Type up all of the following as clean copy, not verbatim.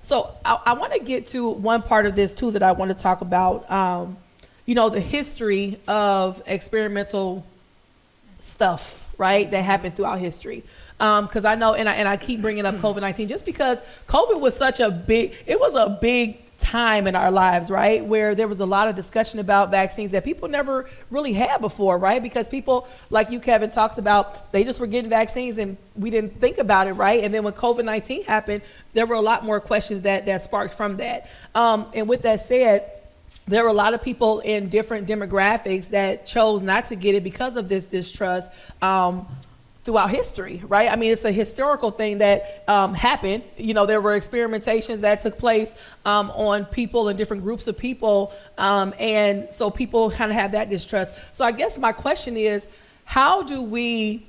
So I want to get to one part of this too that I want to talk about. The history of experimental stuff, right, that happened throughout history. Because I know, and I keep bringing up COVID-19 just because COVID was it was a big time in our lives, right, where there was a lot of discussion about vaccines that people never really had before, right, because people like you, Kevin, talked about they just were getting vaccines and we didn't think about it, right, and then when COVID-19 happened, there were a lot more questions that sparked from that. And with that said, there were a lot of people in different demographics that chose not to get it because of this distrust throughout history, right? I mean, it's a historical thing that happened. There were experimentations that took place on people and different groups of people, and so people kind of have that distrust. So I guess my question is, how do we,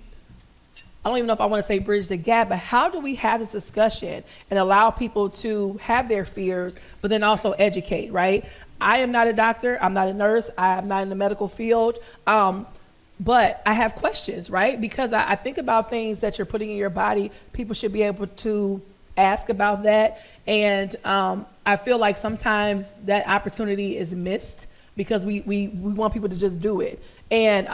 I don't even know if I want to say bridge the gap, but how do we have this discussion and allow people to have their fears, but then also educate, right? I am not a doctor, I'm not a nurse, I'm not in the medical field, but I have questions, right? Because I think about things that you're putting in your body. People should be able to ask about that. And I feel like sometimes that opportunity is missed because we want people to just do it. And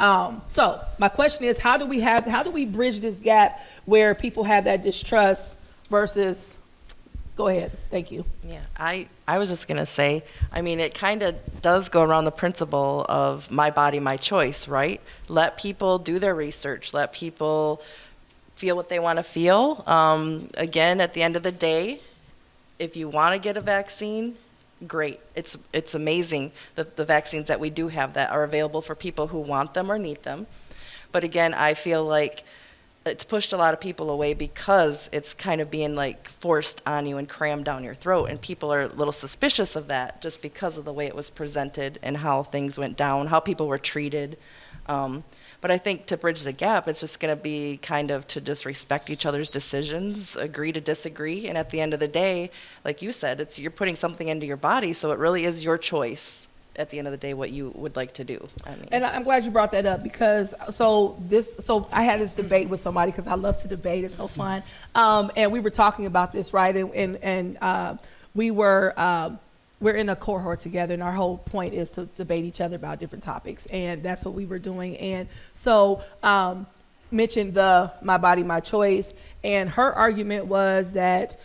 so my question is, how do we bridge this gap where people have that distrust versus, go ahead, thank you. Yeah, I was just going to say, I mean, it kind of does go around the principle of my body, my choice, right? Let people do their research. Let people feel what they want to feel. Again, at the end of the day, if you want to get a vaccine, great. It's amazing the vaccines that we do have that are available for people who want them or need them. But again, I feel like it's pushed a lot of people away because it's kind of being like forced on you and crammed down your throat, and people are a little suspicious of that just because of the way it was presented and how things went down, how people were treated. But I think to bridge the gap, it's just going to be kind of to just respect each other's decisions, agree to disagree, and at the end of the day, like you said, you're putting something into your body, so it really is your choice at the end of the day what you would like to do. I mean. And I'm glad you brought that up because so I had this debate with somebody because I love to debate. It's so fun. And we were talking about this, right? And we're in a cohort together, and our whole point is to debate each other about different topics, and that's what we were doing. And so mentioned my body, my choice, and her argument was that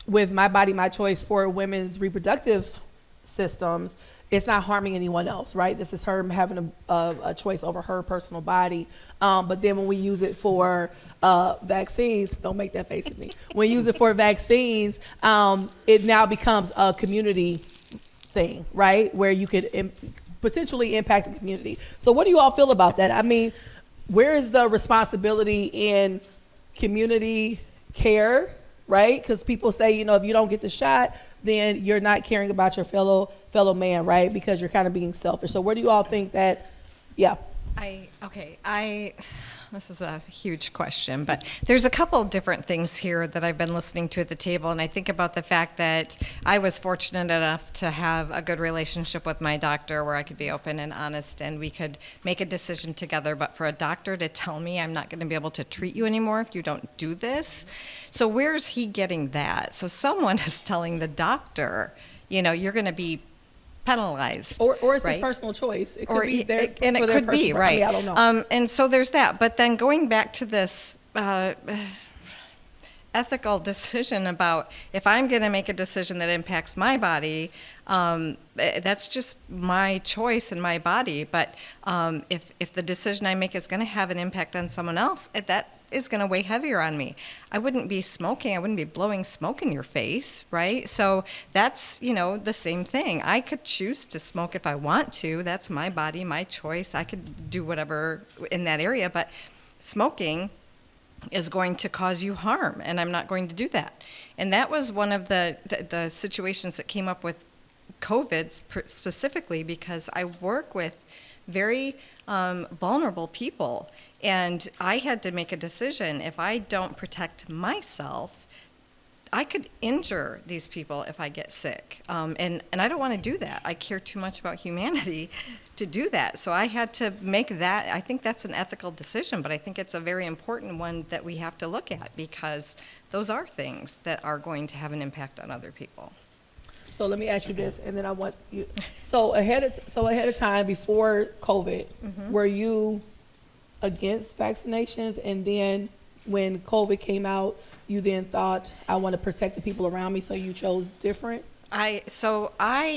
with my body, my choice for women's reproductive systems, it's not harming anyone else, right? This is her having a choice over her personal body. But then when we use it for vaccines, don't make that face at me. When we use it for vaccines, it now becomes a community thing, right? Where you could potentially impact the community. So what do you all feel about that? I mean, where is the responsibility in community care, right? Because people say, if you don't get the shot, then you're not caring about your fellow man, right? Because you're kind of being selfish. So where do you all think that, yeah. This is a huge question, but there's a couple of different things here that I've been listening to at the table, and I think about the fact that I was fortunate enough to have a good relationship with my doctor where I could be open and honest and we could make a decision together, but for a doctor to tell me I'm not going to be able to treat you anymore if you don't do this, so where's he getting that? So someone is telling the doctor, you're going to be penalized, or it's right? his personal choice. It could or be their, and it could be right. I don't know. And so there's that. But then going back to this ethical decision about if I'm going to make a decision that impacts my body, that's just my choice and my body. But if the decision I make is going to have an impact on someone else, that is going to weigh heavier on me. I wouldn't be smoking. I wouldn't be blowing smoke in your face, right? So that's, the same thing. I could choose to smoke if I want to. That's my body, my choice. I could do whatever in that area, but smoking is going to cause you harm, and I'm not going to do that. And that was one of the situations that came up with COVID specifically because I work with very vulnerable people. And I had to make a decision. If I don't protect myself, I could injure these people if I get sick. And I don't want to do that. I care too much about humanity to do that. So I had to make that. I think that's an ethical decision, but I think it's a very important one that we have to look at, because those are things that are going to have an impact on other people. So let me ask you this, and then I want you, so ahead of time, before COVID, were you against vaccinations? And then when COVID came out, you then thought, I want to protect the people around me, so you chose different?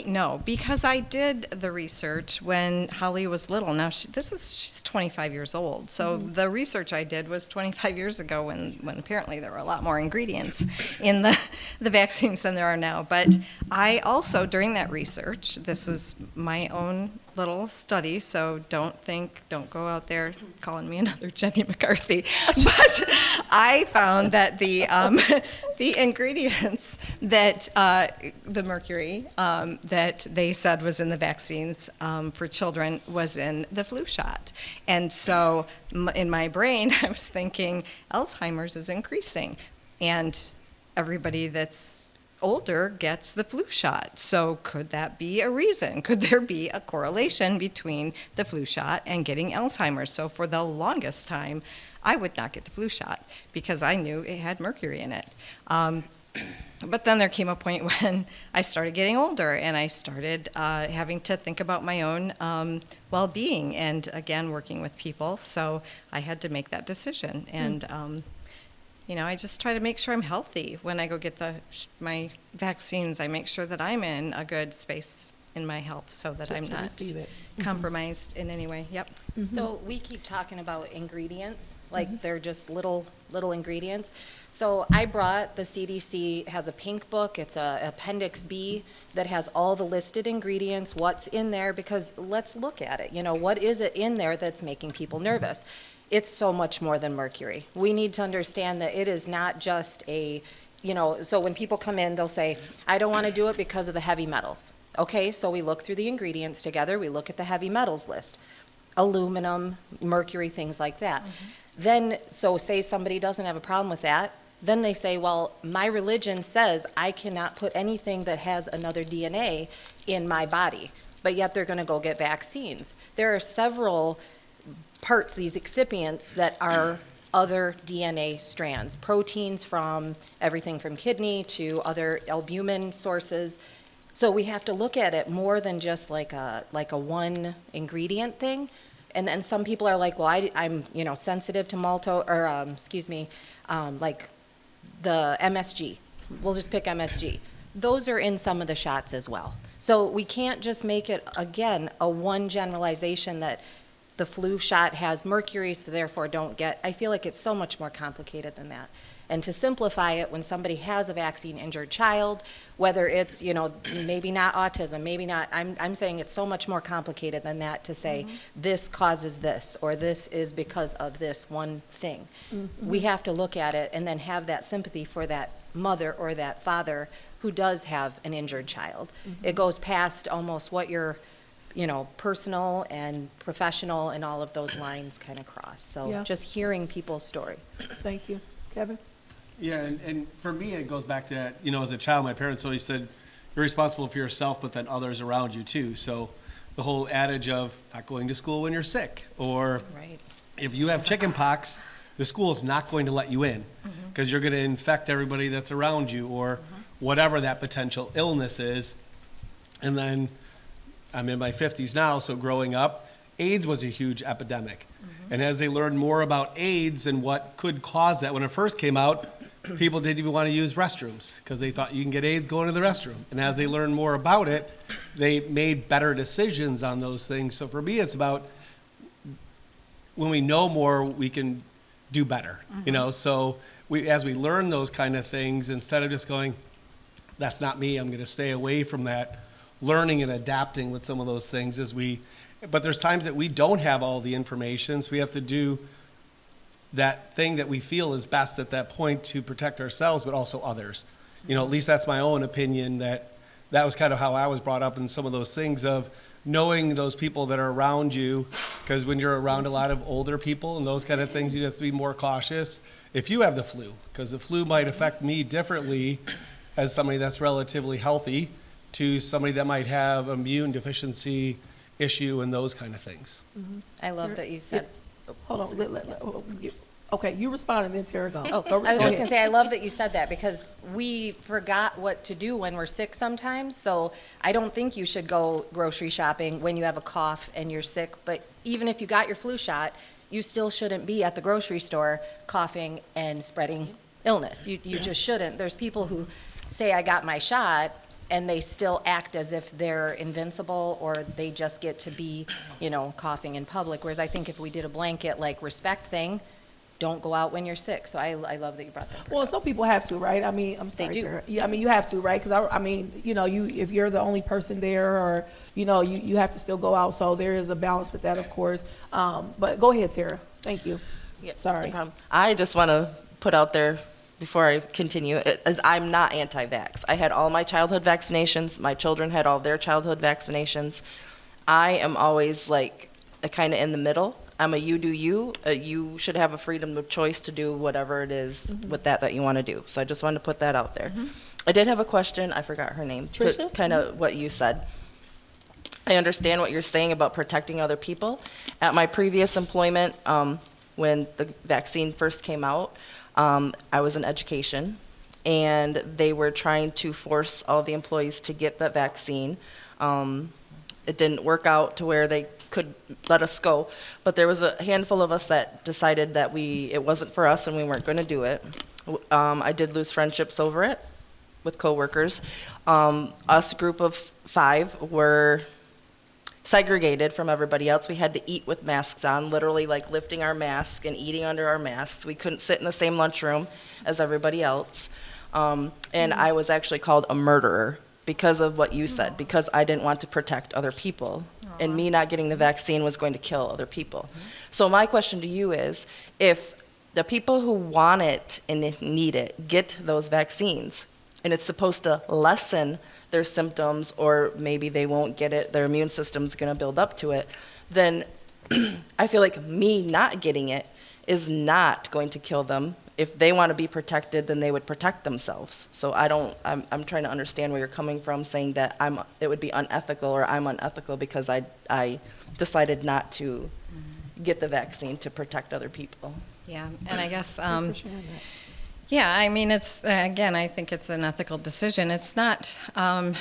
No, because I did the research when Holly was little. Now she's 25 years old. So the research I did was 25 years ago when apparently there were a lot more ingredients in the vaccines than there are now. But I also, during that research, this was my own little study, so don't go out there calling me another Jenny McCarthy. But I found that the ingredients that the mercury that they said was in the vaccines for children was in the flu shot. And so in my brain, I was thinking Alzheimer's is increasing, and everybody that's older gets the flu shot. So could that be a reason? Could there be a correlation between the flu shot and getting Alzheimer's? So for the longest time, I would not get the flu shot because I knew it had mercury in it. But then there came a point when I started getting older and I started having to think about my own well-being and, again, working with people. So I had to make that decision. And I just try to make sure I'm healthy when I go get my vaccines. I make sure that I'm in a good space in my health so that I'm not compromised in any way. Yep. So we keep talking about ingredients, like they're just little ingredients. So I brought, the CDC has a pink book. It's a Appendix B that has all the listed ingredients, what's in there, because let's look at it. What is it in there that's making people nervous? It's so much more than mercury. We need to understand that it is not just so when people come in, they'll say, I don't want to do it because of the heavy metals. Okay, so we look through the ingredients together, we look at the heavy metals list, aluminum, mercury, things like that. Then, so say somebody doesn't have a problem with that, then they say, well, my religion says I cannot put anything that has another DNA in my body, but yet they're going to go get vaccines. There are several parts, these excipients, that are other DNA strands, proteins from everything from kidney to other albumin sources. So we have to look at it more than just like a one ingredient thing. And then some people are like, well, I'm sensitive to like the MSG. We'll just pick MSG. Those are in some of the shots as well. So we can't just make it, again, a one generalization that the flu shot has mercury, so therefore don't get. I feel like it's so much more complicated than that. And to simplify it, when somebody has a vaccine-injured child, whether it's, maybe not autism, maybe not, I'm saying it's so much more complicated than that to say this causes this, or this is because of this one thing. We have to look at it and then have that sympathy for that mother or that father who does have an injured child. It goes past almost what you're personal and professional and all of those lines kind of cross. So just hearing people's story. Thank you. Kevin? Yeah, and for me, it goes back to, as a child, my parents always said, you're responsible for yourself, but then others around you too. So the whole adage of not going to school when you're sick, or if you have chicken pox, the school is not going to let you in because you're going to infect everybody that's around you, or whatever that potential illness is. And then I'm in my 50s now, so growing up, AIDS was a huge epidemic. And as they learned more about AIDS and what could cause that, when it first came out, people didn't even want to use restrooms because they thought you can get AIDS going to the restroom. And as they learned more about it, they made better decisions on those things. So for me, it's about when we know more, we can do better. So as we learn those kind of things, instead of just going, that's not me, I'm going to stay away from that, learning and adapting with some of those things but there's times that we don't have all the information, so we have to do that thing that we feel is best at that point to protect ourselves, but also others. At least that's my own opinion, that was kind of how I was brought up in some of those things of knowing those people that are around you, because when you're around a lot of older people and those kind of things, you have to be more cautious. if you have the flu, because the flu might affect me differently as somebody that's relatively healthy to somebody that might have immune deficiency issue and those kind of things. I love that you said. Hold on. Okay, you responded, then Tara go. Oh, Go I was ahead. just gonna say, I love that you said that because we forgot what to do when we're sick sometimes. So I don't think you should go grocery shopping when you have a cough and you're sick. But even if you got your flu shot, you still shouldn't be at the grocery store coughing and spreading illness. You just shouldn't. There's people who say, I got my shot, and they still act as if they're invincible or they just get to be, coughing in public. Whereas I think if we did a blanket, like, respect thing, don't go out when you're sick. So I love that you brought that. Well, some people have to, right? I mean, I'm They sorry, do. Tara. Yeah, I mean, you have to, right? Because if you're the only person there, or you have to still go out. So there is a balance with that, of course. But go ahead, Tara. Thank you. Yeah, Sorry. no problem. I just want to put out there before I continue, as I'm not anti-vax. I had all my childhood vaccinations. My children had all their childhood vaccinations. I am always like kind of in the middle. I'm a you do you. You should have a freedom of choice to do whatever it is with that you want to do. So I just wanted to put that out there. I did have a question. I forgot her name. Tricia? Kind of what you said. I understand what you're saying about protecting other people. At my previous employment, when the vaccine first came out, I was in education, and they were trying to force all the employees to get the vaccine. It didn't work out to where they could let us go, but there was a handful of us that decided that it wasn't for us and we weren't going to do it. I did lose friendships over it with coworkers. Us group of 5 were segregated from everybody else. We had to eat with masks on, literally like lifting our mask and eating under our masks. We couldn't sit in the same lunchroom as everybody else. And I was actually called a murderer because of what you said, because I didn't want to protect other people. And me not getting the vaccine was going to kill other people. So my question to you is, if the people who want it and need it get those vaccines, and it's supposed to lessen their symptoms, or maybe they won't get it, their immune system's going to build up to it, then I feel like me not getting it is not going to kill them. If they want to be protected, then they would protect themselves. So I'm trying to understand where you're coming from, saying that it would be unethical, or I'm unethical because I decided not to get the vaccine to protect other people. Yeah, and I guess, Thanks for sharing that. yeah, I mean, it's, again, I think it's an ethical decision. It's not that,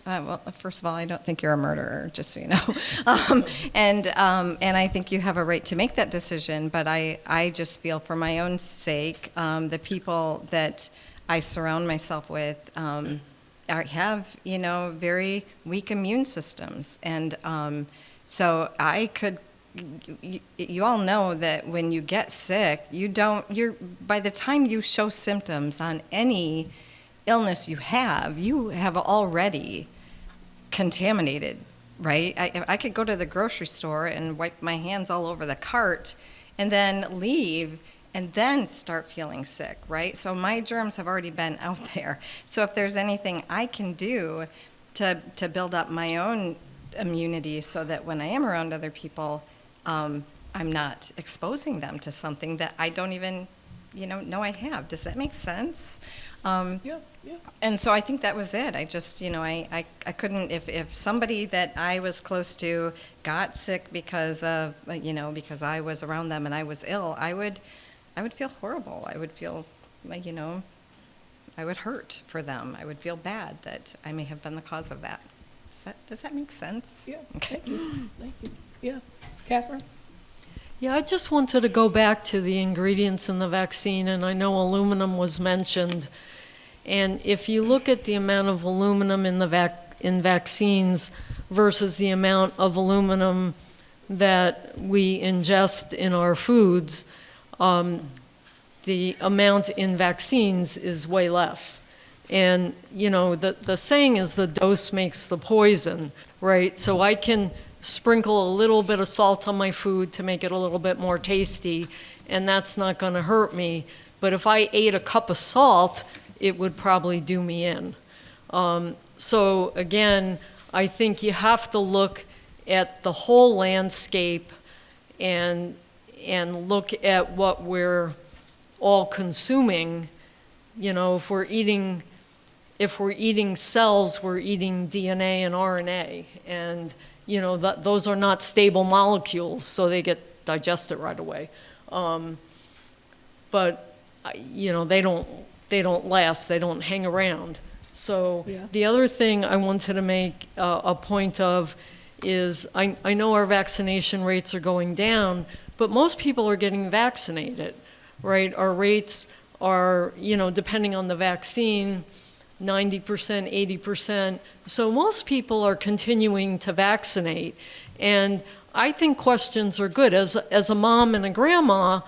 well, first of all, I don't think you're a murderer, just so you know. And I think you have a right to make that decision, but I just feel for my own sake, the people that I surround myself with have, very weak immune systems. And so I could, you all know that when you get sick, by the time you show symptoms on any illness you have already contaminated, right? I could go to the grocery store and wipe my hands all over the cart and then leave and then start feeling sick, right? So my germs have already been out there. So if there's anything I can do to build up my own immunity so that when I am around other people, I'm not exposing them to something that I don't even, know I have. Does that make sense? Yeah. And so I think that was it. I just, I couldn't, if somebody that I was close to got sick because of, because I was around them and I was ill, I would feel horrible. I would feel, I would hurt for them. I would feel bad that I may have been the cause of that. Does that make sense? Yeah. Okay. Thank you. Yeah. Catherine? Yeah, I just wanted to go back to the ingredients in the vaccine, and I know aluminum was mentioned. And if you look at the amount of aluminum in in vaccines versus the amount of aluminum that we ingest in our foods, the amount in vaccines is way less. And, the saying is the dose makes the poison, right? So I can sprinkle a little bit of salt on my food to make it a little bit more tasty, and that's not going to hurt me. But if I ate a cup of salt, it would probably do me in. So again, I think you have to look at the whole landscape and and look at what we're all consuming, if we're eating cells, we're eating DNA and RNA, and those are not stable molecules, so they get digested right away. But they don't last. They don't hang around. So Yeah. the other thing I wanted to make a point of is I know our vaccination rates are going down, but most people are getting vaccinated, right? Our rates are, depending on the vaccine, 90%, 80%. So most people are continuing to vaccinate. And I think questions are good. As a mom and a grandma,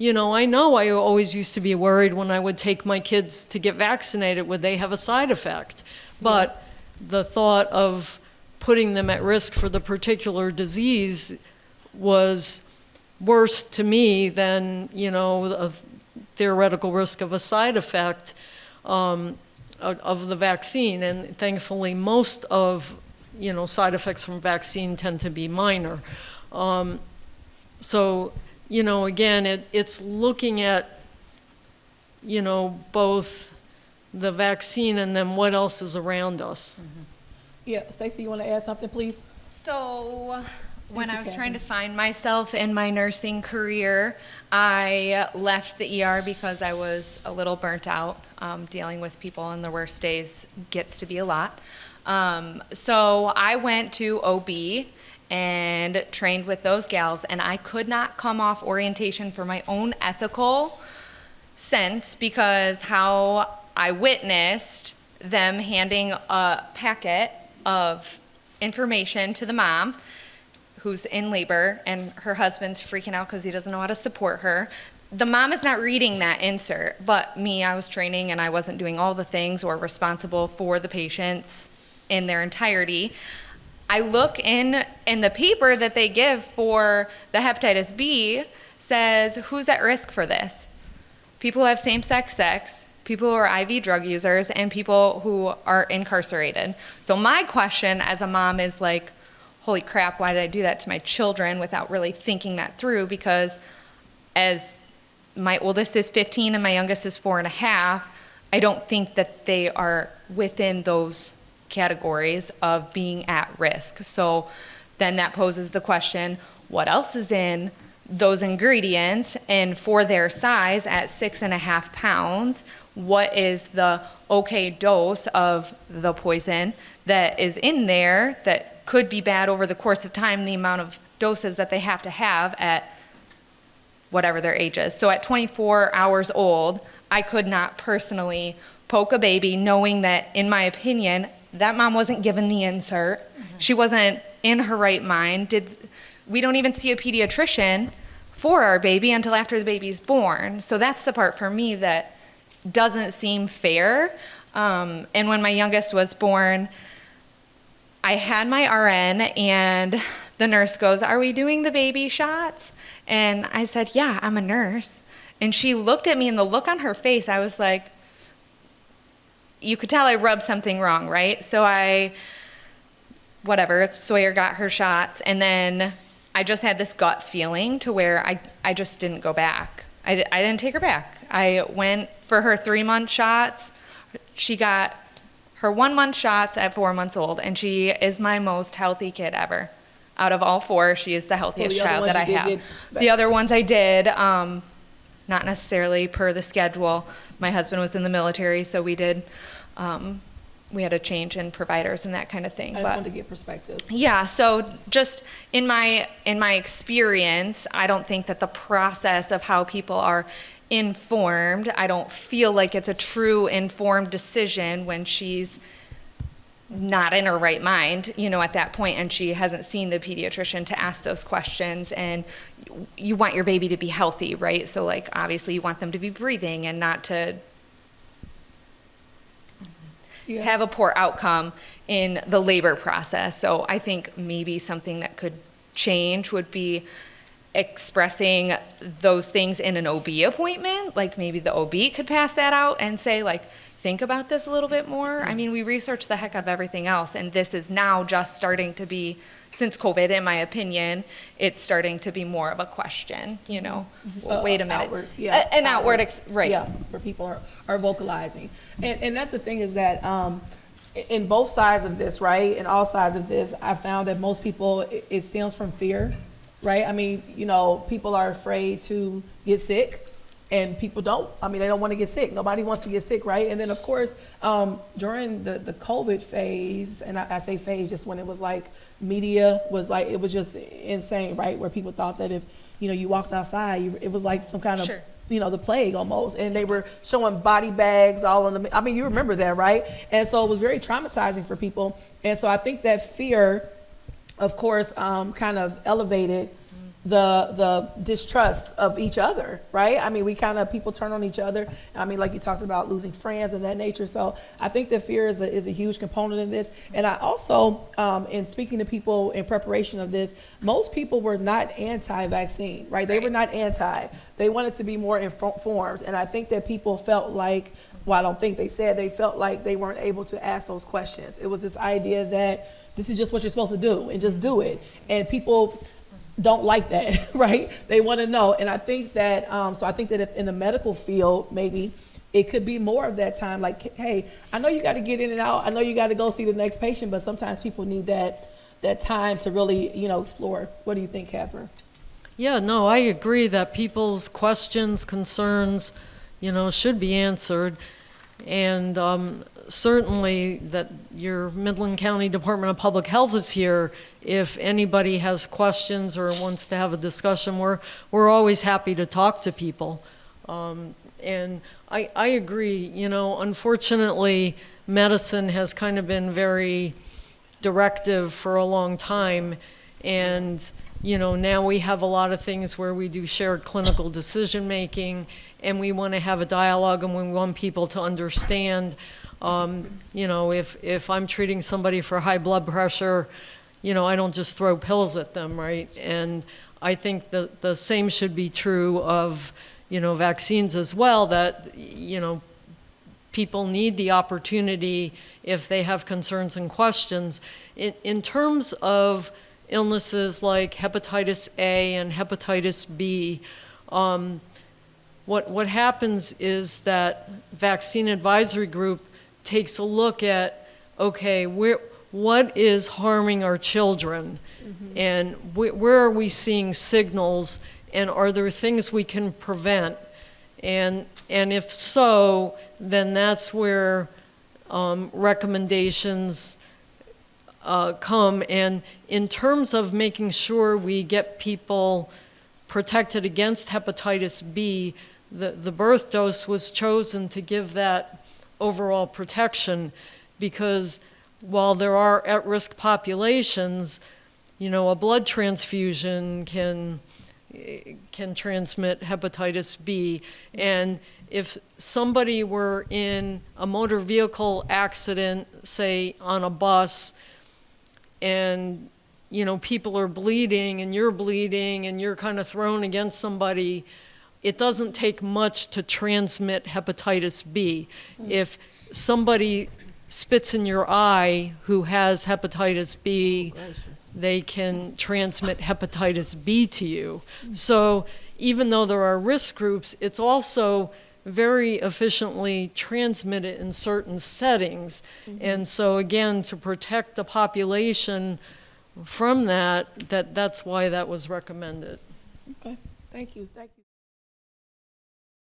I know I always used to be worried when I would take my kids to get vaccinated, would they have a side effect? But the thought of putting them at risk for the particular disease was worse to me than, a theoretical risk of a side effect of the vaccine. And thankfully, most of, side effects from vaccine tend to be minor. So, again, it's looking at, both the vaccine and then what else is around us. Yeah, Stacy, you want to add something, please? So, when you, I was Kathy. trying to find myself in my nursing career, I left the ER because I was a little burnt out. Dealing with people in the worst days gets to be a lot. So I went to OB and trained with those gals, and I could not come off orientation for my own ethical sense because how I witnessed them handing a packet of information to the mom who's in labor, and her husband's freaking out because he doesn't know how to support her. The mom is not reading that insert, but me, I was training and I wasn't doing all the things or responsible for the patients in their entirety. I look in the paper that they give for the hepatitis B says, who's at risk for this? People who have same-sex sex, people who are IV drug users, and people who are incarcerated. So my question as a mom is like, holy crap, why did I do that to my children without really thinking that through? Because as my oldest is 15 and my youngest is 4.5, I don't think that they are within those categories of being at risk. So then that poses the question, what else is in those ingredients? And for their size at 6.5 pounds, what is the okay dose of the poison that is in there that could be bad over the course of time, the amount of doses that they have to have at whatever their age is. So at 24 hours old, I could not personally poke a baby knowing that, in my opinion, that mom wasn't given the insert. She wasn't in her right mind. We don't even see a pediatrician for our baby until after the baby's born. So that's the part for me that doesn't seem fair. And when my youngest was born, I had my RN and the nurse goes, "Are we doing the baby shots?" And I said, "Yeah, I'm a nurse." And she looked at me, and the look on her face, I was like, you could tell I rubbed something wrong, right? So Sawyer got her shots, and then I just had this gut feeling to where I just didn't go back. I didn't take her back. I went for her 3-month shots. She got her 1-month shots at 4 months old, and she is my most healthy kid ever. Out of all 4, she is the healthiest child that I have. The other ones I did, not necessarily per the schedule. My husband was in the military, so we did, we had a change in providers and that kind of thing. I just wanted to get perspective. Yeah, so just in my experience, I don't think that the process of how people are informed, I don't feel like it's a true informed decision when she's not in her right mind, at that point, and she hasn't seen the pediatrician to ask those questions. And you want your baby to be healthy, right? So like, obviously you want them to be breathing and not to have a poor outcome in the labor process. So I think maybe something that could change would be expressing those things in an OB appointment, like maybe the OB could pass that out and say, like, think about this a little bit more. I mean, we research the heck out of everything else, and this is now just starting to be, since COVID, in my opinion, it's starting to be more of a question, you know. Well, wait a minute. Outward, yeah, An outward, right. Yeah, where people are vocalizing. And that's the thing is that in both sides of this, right, in all sides of this, I found that most people, it stems from fear, right? I mean, you know, people are afraid to get sick. And people don't. I mean, they don't want to get sick. Nobody wants to get sick, right? And then, of course, during the COVID phase, and I say phase just when it was like media was like, it was just insane, right? Where people thought that if, you know, you walked outside, it was like some kind of, Sure. you know, the plague almost. And they were showing body bags all in the, I mean, you remember that, right? And so it was very traumatizing for people. And so I think that fear, of course, kind of elevated the distrust of each other, right? I mean, people turn on each other. I mean, like you talked about losing friends and that nature. So I think that fear is a huge component in this. And I also, in speaking to people in preparation of this, most people were not anti-vaccine, right? They were not anti. They wanted to be more informed. And I think that people felt like, well, I don't think they said, they felt like they weren't able to ask those questions. It was this idea that this is just what you're supposed to do and just do it. And people don't like that, right? They want to know. And I think that, so I think that if in the medical field, maybe it could be more of that time, like, hey, I know you got to get in and out. I know you got to go see the next patient, but sometimes people need that time to really, you know, explore. What do you think, Catherine? Yeah, no, I agree that people's questions, concerns, you know, should be answered. And certainly that your Midland County Department of Public Health is here. If anybody has questions or wants to have a discussion, we're always happy to talk to people. And I agree, you know, unfortunately, medicine has kind of been very directive for a long time. And, you know, now we have a lot of things where we do shared clinical decision making, and we want to have a dialogue, and we want people to understand, you know, if I'm treating somebody for high blood pressure, you know, I don't just throw pills at them, right? And I think the same should be true of, you know, vaccines as well, that, you know, people need the opportunity if they have concerns and questions. In terms of illnesses like hepatitis A and hepatitis B, what happens is that Vaccine Advisory Group takes a look at, okay, what is harming our children? Mm-hmm. And where are we seeing signals, and are there things we can prevent? And if so, then that's where recommendations come. And in terms of making sure we get people protected against hepatitis B, the birth dose was chosen to give that overall protection, because while there are at-risk populations, you know, a blood transfusion can transmit hepatitis B. And if somebody were in a motor vehicle accident, say on a bus, and, you know, people are bleeding and you're kind of thrown against somebody, it doesn't take much to transmit hepatitis B. If somebody spits in your eye who has hepatitis B, they can transmit hepatitis B to you. So even though there are risk groups, it's also very efficiently transmitted in certain settings. Mm-hmm. And so again, to protect the population from that's why that was recommended. Okay, thank you.